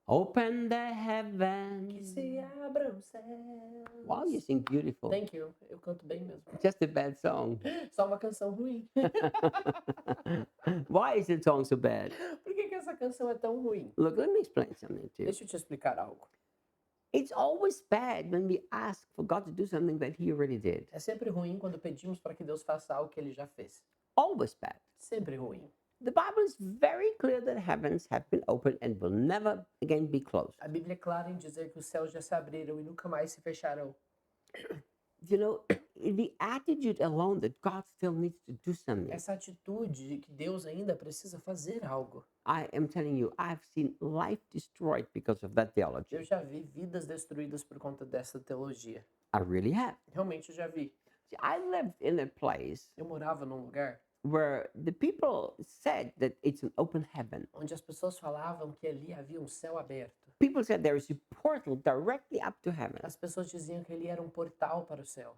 Open the Que heavens. se abram céus. Wow, you sing beautiful. Thank you. Eu canto bem mesmo. Just a bad song. Só uma canção ruim. Why is the song so bad? Por que essa canção é tão ruim? Look, let me explain something to you. Deixa eu te explicar algo. It's always bad when we ask for God to do something that He already did. É sempre ruim quando pedimos para que Deus faça algo que Ele já fez. Always bad. Sempre ruim. The Bible is very clear that heavens have been opened and will never again be closed. A Bíblia é clara em dizer que os céus já se abriram e nunca mais se fecharão. You know, the attitude alone that God still needs to do something. Essa atitude de que Deus ainda precisa fazer algo. I am telling you, I've seen life destroyed because of that theology. Eu já vi vidas destruídas por conta dessa teologia. I really have. Realmente eu já vi. See, I lived in a place Eu morava num lugar where the people said that it's an open heaven. onde as pessoas falavam que ali havia um céu aberto. People said there is a portal directly up to heaven. As pessoas diziam que ali era um portal para o céu.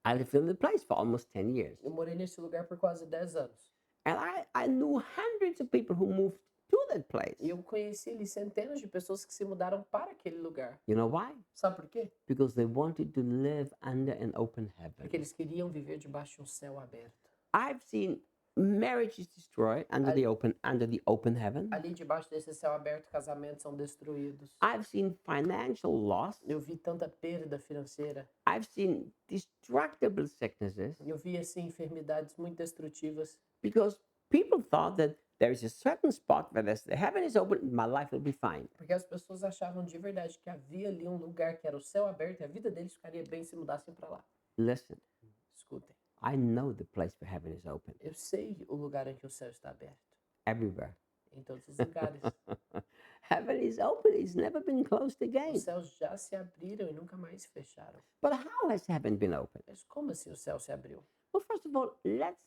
I lived in the place for almost 10 years. Eu morei nesse lugar por quase 10 anos. And I knew hundreds of people who moved to that place. E eu conheci ali centenas de pessoas que se mudaram para aquele lugar. You know why? Sabe por quê? Because they wanted to live under an open heaven. Porque eles queriam viver debaixo de um céu aberto. I've seen marriages destroyed under the open heaven. Ali debaixo desse céu aberto, casamentos são destruídos. I've seen financial loss. Eu vi tanta perda financeira. I've seen destructible sicknesses Eu vi assim enfermidades muito destrutivas. because people thought that there is a certain spot where the heaven is open, my life will be fine. Porque as pessoas achavam de verdade que havia ali um lugar que era o céu aberto e a vida deles ficaria bem se mudassem para lá. Listen, Escutem. I know the place where heaven is open Eu sei o lugar em que o céu está aberto. everywhere. Em todos os lugares. Heaven is open, it's never been closed again. Os céus já se abriram e nunca mais se fecharam. But how has heaven been opened? Mas como assim o céu se abriu? Well, first of all, let's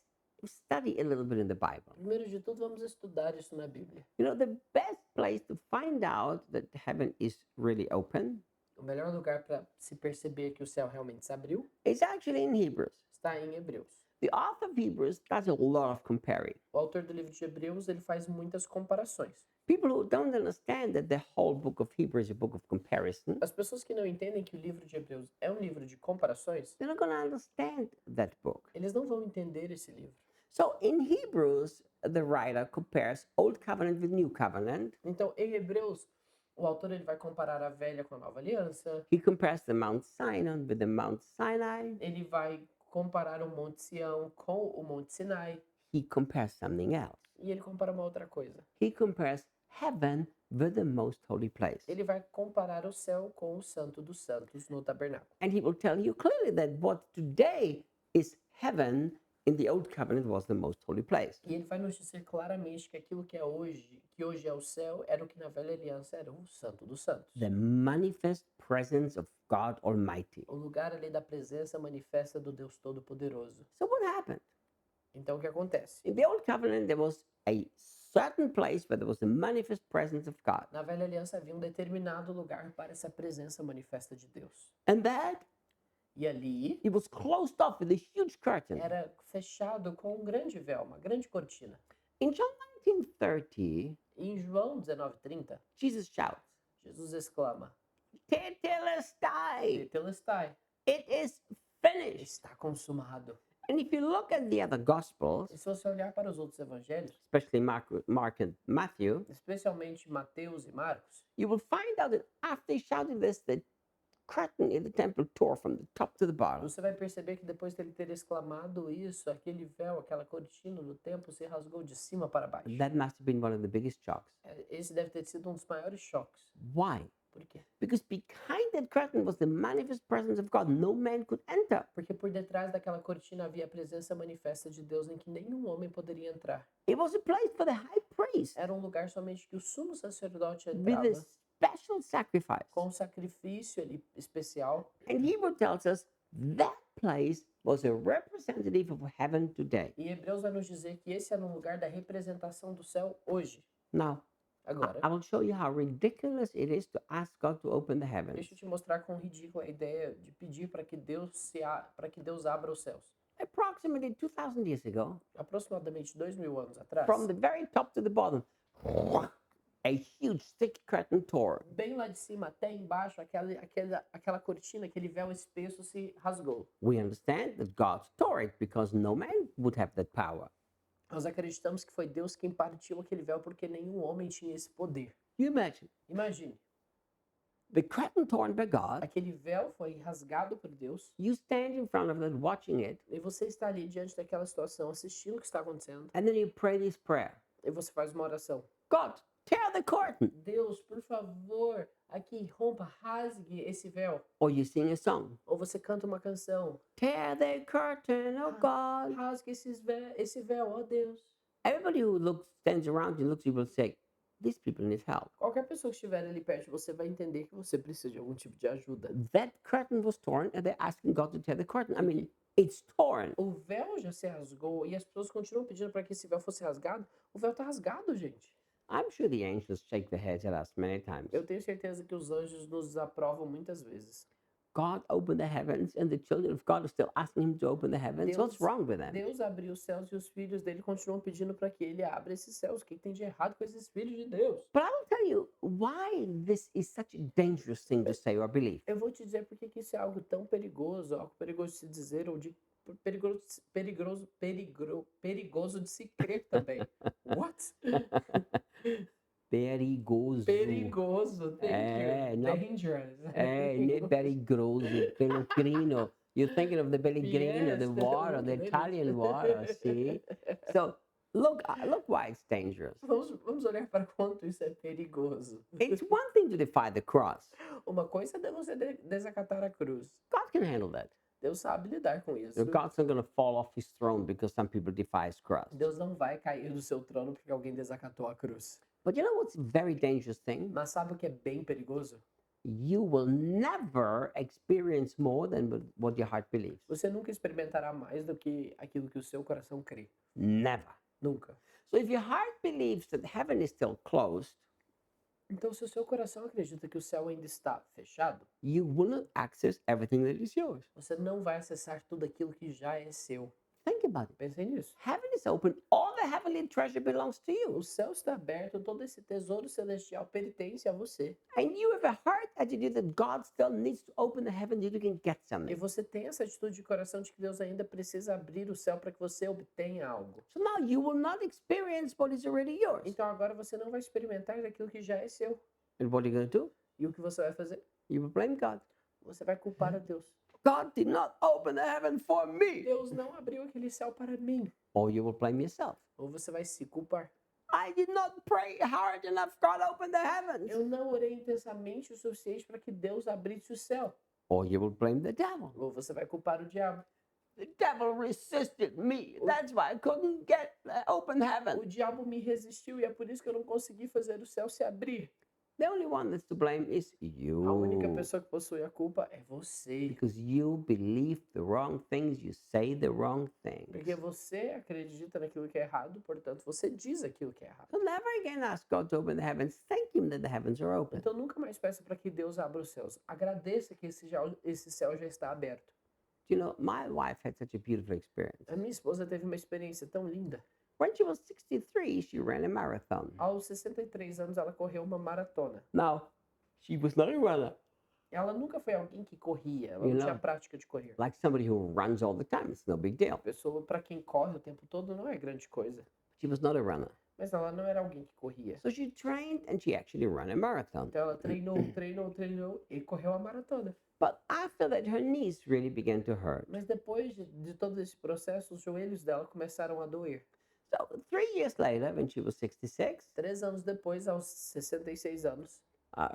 study a little bit in the Bible. Primeiro de tudo, vamos estudar isso na Bíblia. You know, the best place to find out that heaven is really open O melhor lugar para se perceber que o céu realmente se abriu is actually in Hebrews. está em Hebreus. The author of Hebrews does a lot of comparing. O autor do livro de Hebreus, ele faz muitas comparações. People who don't understand that the whole book of Hebrews is a book of comparison, As pessoas que não entendem que o livro de Hebreus é um livro de comparações, they're not going to understand that book. eles não vão entender esse livro. So in Hebrews, the writer compares Old Covenant with New Covenant. Então, em Hebreus, o autor ele vai comparar a velha com a nova aliança, He compares the Mount Sinai with the Mount Sinai. ele vai comparar o Monte Sião com o Monte Sinai, He compares something else. e ele compara uma outra coisa. He compares heaven with the most holy place. Ele vai comparar o céu com o Santo dos Santos no tabernáculo. And he will tell you clearly that what today is heaven in the Old Covenant was the most holy place. E ele vai nos dizer claramente que aquilo que hoje é o céu, era o que na velha aliança era o Santo dos Santos. The manifest presence of God Almighty. O lugar ali da presença manifesta do Deus Todo-Poderoso. So what happened? Então, o que acontece? In the Old Covenant, there was a certain place where there was the manifest presence of God. Na velha aliança havia um determinado lugar para essa presença manifesta de Deus. And that E ali it was closed off with a huge curtain. era fechado com um grande véu, uma grande cortina. In John 19:30, E em João 19:30, Jesus shouts, Jesus exclama: Tetelestai! Tetelestai, It is finished. está consumado. And if you look at the other Gospels, E se você olhar para os outros evangelhos, especially Mark and Matthew, especialmente Mateus e Marcos, you will find out that after he shouted this, the curtain in the temple tore from the top to the bottom. você vai perceber que depois dele ter exclamado isso, aquele véu, aquela cortina no templo se rasgou de cima para baixo. That must have been one of the biggest shocks. Esse deve ter sido um dos maiores choques. Why? Por quê? Because behind that curtain was the manifest presence of God. No man could enter. Porque por detrás daquela cortina havia a presença manifesta de Deus em que nenhum homem poderia entrar. It was a place for the high priest Era um lugar somente que o sumo sacerdote with entrava a special sacrifice. com um sacrifício ali especial. And Hebrew tells us that place was a representative of heaven today. E Hebreus vai nos dizer que esse era um lugar da representação do céu hoje. Now, Agora, I will show you how ridiculous it is to ask God to open the deixa heavens. eu te mostrar quão ridícula a ideia de pedir para que Deus abra os céus. Approximately 2,000 years ago, Aproximadamente 2000 anos atrás, from the very top to the bottom, a huge thick curtain tore. Bem lá de cima até embaixo, aquela cortina, aquele véu espesso se rasgou. We understand that God tore it because no man would have that power. Nós acreditamos que foi Deus quem partiu aquele véu porque nenhum homem tinha esse poder. You imagine, Imagine, the curtain torn by God, aquele véu foi rasgado por Deus you stand in front of it watching it, e você está ali diante daquela situação, assistindo o que está acontecendo, and then you pray this prayer. e você faz uma oração. God, tear the curtain. Deus, por favor, aqui rompa, rasgue esse véu. Or you sing a song. Ou você canta uma canção. Tear the curtain, oh God. Rasgue esse véu, ó Deus. Everybody who stands around you looks, you will say, these people need help. Qualquer pessoa que estiver ali perto, você vai entender que você precisa de algum tipo de ajuda. That curtain was torn and they're asking God to tear the curtain. I mean, it's torn. O véu já se rasgou e as pessoas continuam pedindo para que esse véu fosse rasgado. O véu tá rasgado, gente. I'm sure the angels shake their heads at us many times. Eu tenho certeza que os anjos nos aprovam muitas vezes. God opened the heavens and the children of God are still asking him to open the heavens. What's wrong with them? Deus abriu os céus e os filhos dele continuam pedindo para que ele abra esses céus. O que tem de errado com esses filhos de Deus? But I will tell you why this is such a dangerous thing to say or believe. Eu vou te dizer porque que isso é algo tão perigoso, algo perigoso de se dizer ou de perigoso de se crer também. What? Perigoso. Perigoso. Dangerous. Not perigoso. Pellegrino. You're thinking of the Pellegrino, Yes, the water, the Italian water, see? So look why it's dangerous. Vamos olhar para quanto isso é perigoso. It's one thing to defy the cross. Uma coisa é você desacatar a cruz. God can handle that. Deus sabe lidar com isso. God's not going to fall off his throne because some people defy his cross. Deus não vai cair do seu trono porque alguém desacatou a cruz. But you know what's a very dangerous thing? Mas sabe o que é bem perigoso? You will never experience more than what your heart believes. Você nunca experimentará mais do que aquilo que o seu coração crê. Never. Nunca. So if your heart believes that heaven is still closed, Então, se o seu coração acredita que o céu ainda está fechado, you will not access everything that is yours. você não vai acessar tudo aquilo que já é seu. Think about it. Pense nisso. Heaven is open. All the heavenly treasure belongs to you. O céu está aberto, todo esse tesouro celestial pertence a você. And you have a heart attitude that God still needs to open the heavens so you can get E something. você tem essa atitude de coração de que Deus ainda precisa abrir o céu para que você obtenha algo. So now you will not experience what is already yours. Então agora você não vai experimentar daquilo que já é seu. And what are you going to do? E o que você vai fazer? You will blame God. Você vai culpar a Deus. God did not open the heaven for me. Deus não abriu aquele céu para mim. Or you will blame yourself. Ou você vai se culpar. I did not pray hard enough. God opened the heavens. Eu não orei intensamente o suficiente para que Deus abrisse o céu. Or you will blame the devil. Ou você vai culpar o diabo. The devil resisted me. That's why I couldn't get open heaven. O diabo me resistiu e é por isso que eu não consegui fazer o céu se abrir. The only one that's to blame is A única you. pessoa que possui a culpa é você. Because you believe the wrong things, you say the wrong things. Porque você acredita naquilo que é errado, portanto, você diz aquilo que é errado. So never again ask God to open the heavens. Thank Him that the heavens are open. Então nunca mais peça para que Deus abra os céus. Agradeça que esse céu já está aberto. You know, my wife had such a beautiful experience. A minha esposa teve uma experiência tão linda. When she was 63, she ran a marathon. Aos 63 anos, ela correu uma maratona. Now, she was not a runner, Ela nunca foi alguém que corria, ela You não tinha know. prática de correr. like somebody who runs all the time. It's no big deal. Pessoa para quem corre o tempo todo não é grande coisa. She was not a runner. Mas ela não era alguém que corria. So she trained and she actually ran a marathon. Então ela treinou e correu a maratona. But after that, her knees really began to hurt. Mas depois de todo esse processo, os joelhos dela começaram a doer. So 3 years later, when she was 66, 3 anos depois, aos 66 anos,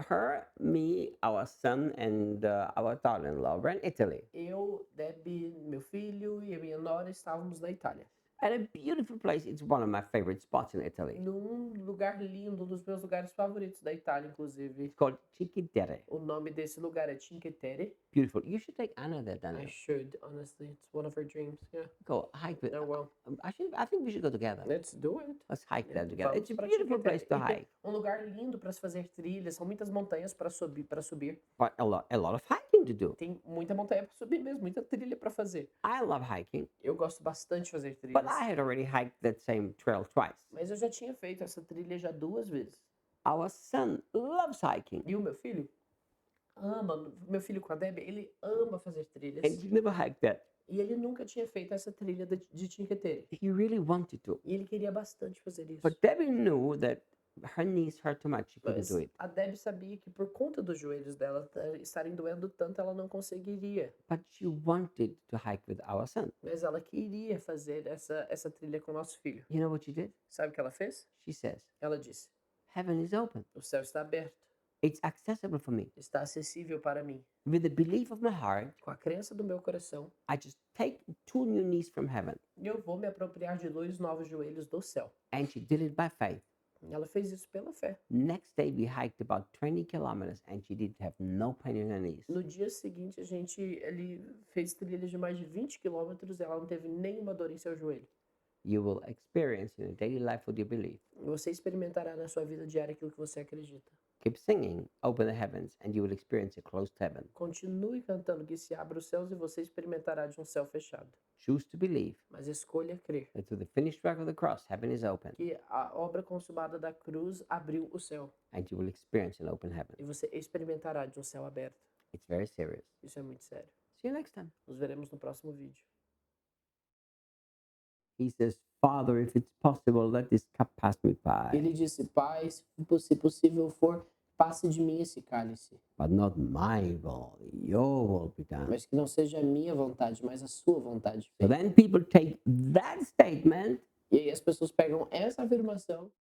her, me, our son, and our daughter-in-law were in Italy eu, Debbie, meu filho e a minha nora estávamos na Itália. at a beautiful place. It's one of my favorite spots in Italy. Num lugar lindo, um dos meus lugares favoritos da Itália, inclusive. It's called Terre. O nome desse lugar é Cinque Terre. Beautiful. You should take Anna there, I Daniel. should, honestly. It's one of her dreams. Yeah. Go hike with. Oh, well. I think we should go together. Let's do it. Let's hike there together. Vamos It's a pra beautiful Cinque Terre. place to Então, hike, um lugar lindo para se fazer trilhas. São muitas montanhas para subir. but a lot of hiking to do. Tem muita montanha para subir mesmo, muita trilha para fazer. I love hiking, Eu gosto bastante de fazer but trilhas. I had already hiked that same trail twice. Mas eu já tinha feito essa trilha já 2 vezes. Our son loves hiking. E o meu filho ama, meu filho com a Debbie, ele ama fazer trilhas. And he never hiked that. E ele nunca tinha feito essa trilha de Tinquetere. He really wanted to. E ele queria bastante fazer isso. But Debbie knew that her knees hurt too much. She couldn't Mas do it. a Debbie sabia que por conta dos joelhos dela estarem doendo tanto, ela não conseguiria. But she wanted to hike with our son. Mas ela queria fazer essa trilha com o nosso filho. You know what she did? Sabe o que ela fez? She says, Ela disse: heaven is open. o céu está aberto, It's accessible for me. está acessível para mim. With the belief of my heart, Com a crença do meu coração, I just take 2 new knees from heaven. eu vou me apropriar de 2 novos joelhos do céu. And she did it by faith. Ela fez isso pela fé. Next day, we hiked about 20 kilometers and she did have no pain in her knees. No dia seguinte, ele fez trilhas de mais de 20 quilômetros e ela não teve nenhuma dor em seu joelho. You will experience in a daily life what you believe. Você experimentará na sua vida diária aquilo que você acredita. Keep singing, open the heavens, and you will experience a closed heaven. Continue cantando que se abra os céus e você experimentará de um céu fechado. Choose to believe Mas escolha crer that through the finished work of the cross, heaven is open, que a obra consumada da cruz abriu o céu and you will experience an open heaven. e você experimentará de um céu aberto. It's very serious. Isso é muito sério. See you next time. Nos veremos no próximo vídeo. He says, Father, if it's possible, let this cup pass me by, Ele disse: Pai, se possível for, passe de mim esse cálice, but not my will, your will be done. mas que não seja a minha vontade, mas a sua vontade So feita. then people take that statement. E aí as pessoas pegam essa afirmação.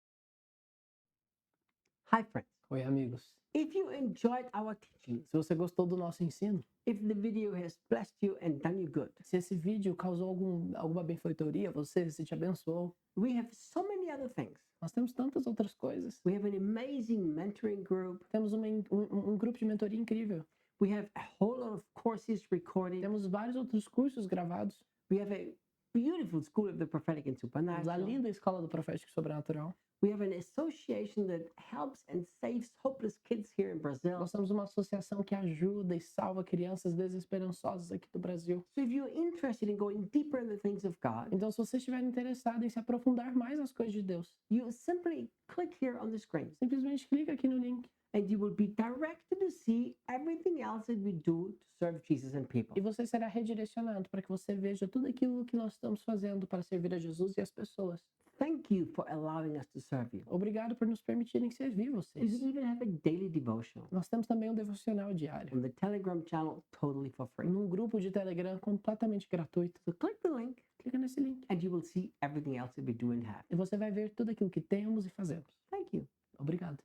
Hi, friends. Oi, amigos. If you enjoyed our teaching, Se você gostou do nosso ensino, if the video has blessed you and done you good, se esse vídeo causou alguma benfeitoria a você, se te abençoou, we have so many other things. nós temos tantas outras coisas. We have an amazing mentoring group. Temos um grupo de mentoria incrível. We have a whole lot of courses recorded. Temos vários outros cursos gravados. We have a beautiful School of the Prophetic and Temos a Supernatural. linda Escola do Profético e Sobrenatural. We have an association that helps and saves hopeless kids here in Brazil. Nós temos uma associação que ajuda e salva crianças desesperançosas aqui do Brasil. So if you're interested in going deeper in the things of God, Então, se você estiver interessado em se aprofundar mais nas coisas de Deus, you simply click here on the screen simplesmente clica aqui no link and you will be directed to see everything else that we do to serve Jesus and people. e você será redirecionado para que você veja tudo aquilo que nós estamos fazendo para servir a Jesus e as pessoas. Thank you for allowing us to serve you. Obrigado por nos permitirem servir We vocês. even have a daily devotional Nós temos também um devocional diário, on the Telegram channel totally for free. num grupo de Telegram completamente gratuito. So click the link Clica nesse link and you will see everything else that we do and have. e você vai ver tudo aquilo que temos e fazemos. Thank you. Obrigado.